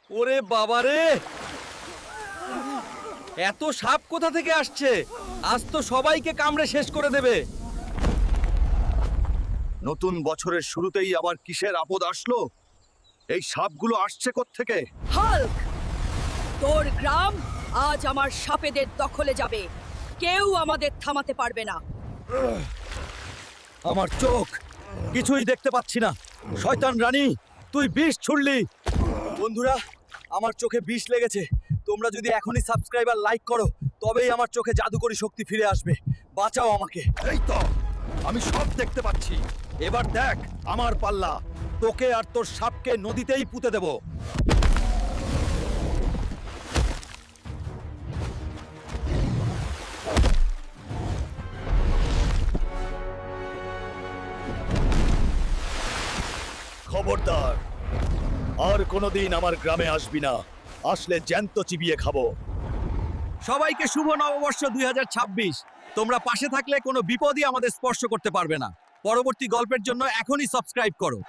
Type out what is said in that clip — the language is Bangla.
ওরে বাবা রে, এত সাপ কোথা থেকে আসছে? আজ তো সবাইকে কামড়ে শেষ করে দেবে। নতুন বছরের শুরুতেই আবার কিসের আপদ আসলো? এই সাপগুলো আসছে কোত্থেকে? হাল্ক, তোর গ্রাম আজ আমার সাপেদের দখলে যাবে। কেউ আমাদের থামাতে পারবে না। আমার চোখ কিছুই দেখতে পাচ্ছি না। শয়তান রানী, তুই বিষ ছুড়লি। বন্ধুরা, আমার চোখে বিষ লেগেছে। তোমরা যদি এখনই সাবস্ক্রাইব আর লাইক করো, তবেই আমার চোখে জাদুকরি শক্তি ফিরে আসবে। বাঁচাও আমাকে। এই তো, আমি সব দেখতে পাচ্ছি। এবার দেখ আমার পাল্লা। তোকে আর তোর সাপকে নদীতেই পুঁতে দেব। খবরদার, আর কোনোদিন আমার গ্রামে আসবি না। আসলে জ্যান্ত চিবিয়ে খাবো। সবাইকে শুভ নববর্ষ 2026। তোমরা পাশে থাকলে কোনো বিপদই আমাদের স্পর্শ করতে পারবে না। পরবর্তী গল্পের জন্য এখনই সাবস্ক্রাইব করো।